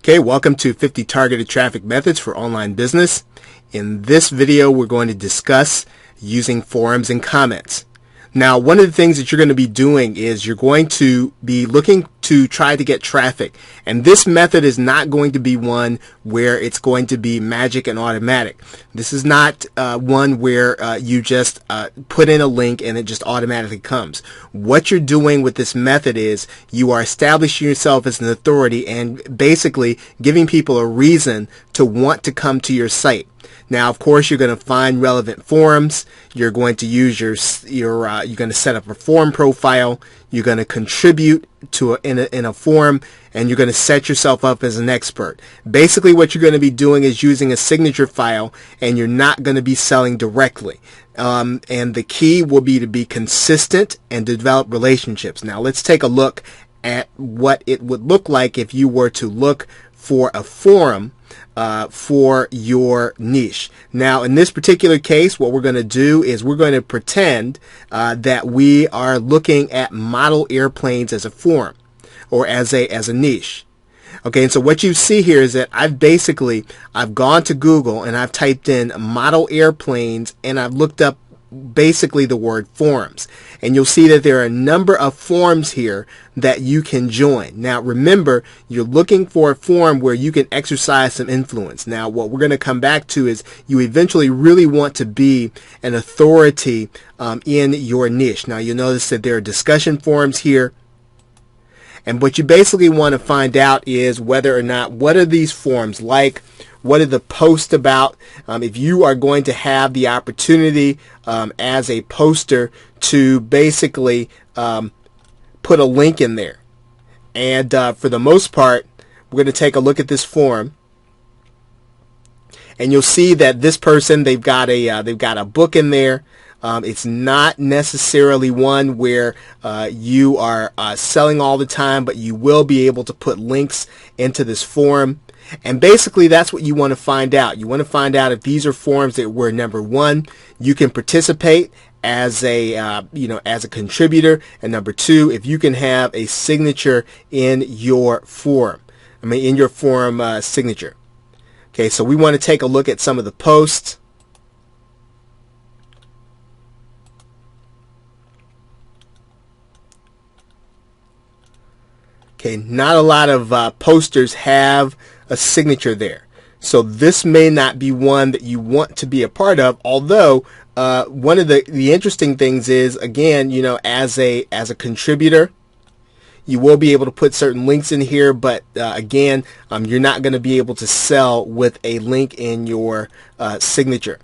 Okay, welcome to 50 Targeted Traffic Methods for Online Business. In this video, we're going to discuss using forums and comments. Now, one of the things that you're going to be doing is you're going to be looking to try to get traffic. And this method is not going to be one where it's going to be magic and automatic. This is not one where you just put in a link and it just automatically comes. What you're doing with this method is you are establishing yourself as an authority and basically giving people a reason to want to come to your site. Now, of course, you're going to find relevant forums. You're going to use you're going to set up a forum profile. You're going to contribute to in a forum, and you're going to set yourself up as an expert. Basically, what you're going to be doing is using a signature file, and you're not going to be selling directly. And the key will be to be consistent and develop relationships. Now, let's take a look at what it would look like if you were to look for a forum for your niche. Now, in this particular case, what we're going to do is we're going to pretend that we are looking at model airplanes as a forum or as a niche. Okay, and so what you see here is that I've gone to Google and I've typed in model airplanes and I've looked up basically the word forums, and you'll see that there are a number of forums here that you can join. Now remember, you're looking for a forum where you can exercise some influence. Now what we're going to come back to is you eventually really want to be an authority in your niche. Now you'll notice that there are discussion forums here, and what you basically want to find out is whether or not, what are these forums like? What are the posts about? If you are going to have the opportunity as a poster to basically put a link in there. And for the most part, we're going to take a look at this forum. And you'll see that this person, they've got a book in there. It's not necessarily one where you are selling all the time, but you will be able to put links into this forum. And basically, that's what you want to find out. You want to find out if these are forums that where, number one, you can participate as a as a contributor, and number two, if you can have a signature in your forum. In your forum signature. Okay, so we want to take a look at some of the posts. Okay, not a lot of posters have a signature there. So this may not be one that you want to be a part of, although one of the interesting things is, again, as a contributor, you will be able to put certain links in here, but again, you're not going to be able to sell with a link in your signature.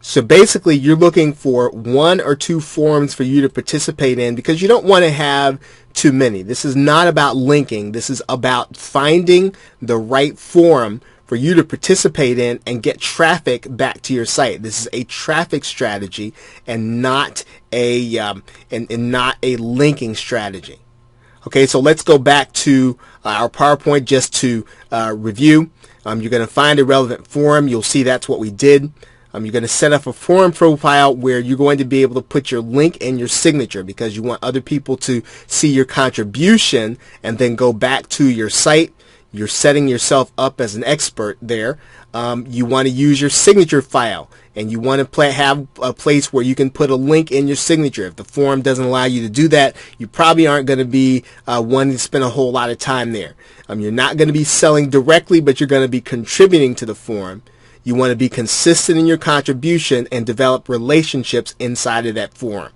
So basically, you're looking for one or two forums for you to participate in because you don't want to have too many. This is not about linking. This is about finding the right forum for you to participate in and get traffic back to your site. This is a traffic strategy and not a not a linking strategy. Okay, so let's go back to our PowerPoint just to review. You're going to find a relevant forum. You'll see that's what we did. You're going to set up a forum profile where you're going to be able to put your link and your signature because you want other people to see your contribution and then go back to your site. You're setting yourself up as an expert there. You want to use your signature file, and you want to have a place where you can put a link in your signature. If the forum doesn't allow you to do that, you probably aren't going to be wanting to spend a whole lot of time there. You're not going to be selling directly, but you're going to be contributing to the forum. You want to be consistent in your contribution and develop relationships inside of that forum.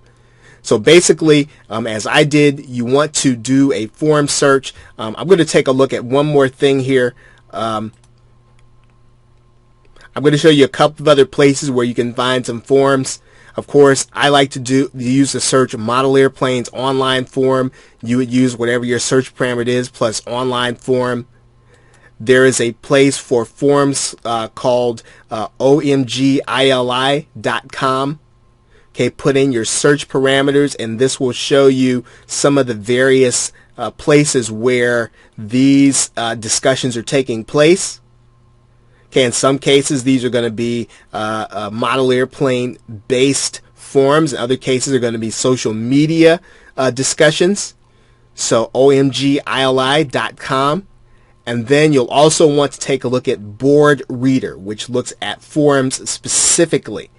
So basically, as I did, you want to do a forum search. I'm going to take a look at one more thing here. I'm going to show you a couple of other places where you can find some forums. Of course, I like to use the search model airplanes online forum. You would use whatever your search parameter is plus online forum. There is a place for forums called omgili.com. Okay, put in your search parameters, and this will show you some of the various places where these discussions are taking place. Okay, in some cases, these are going to be model airplane based forums. In other cases, are going to be social media discussions. So omgili.com. And then you'll also want to take a look at Board Reader, which looks at forums specifically.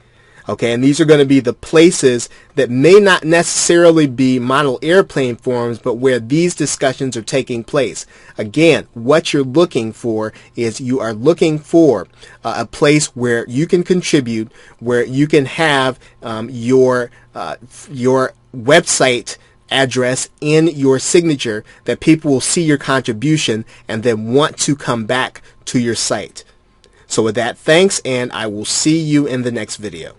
Okay, and these are going to be the places that may not necessarily be model airplane forums, but where these discussions are taking place. Again, what you're looking for is you are looking for a place where you can contribute, where you can have your website address in your signature, that people will see your contribution and then want to come back to your site. So with that, thanks, and I will see you in the next video.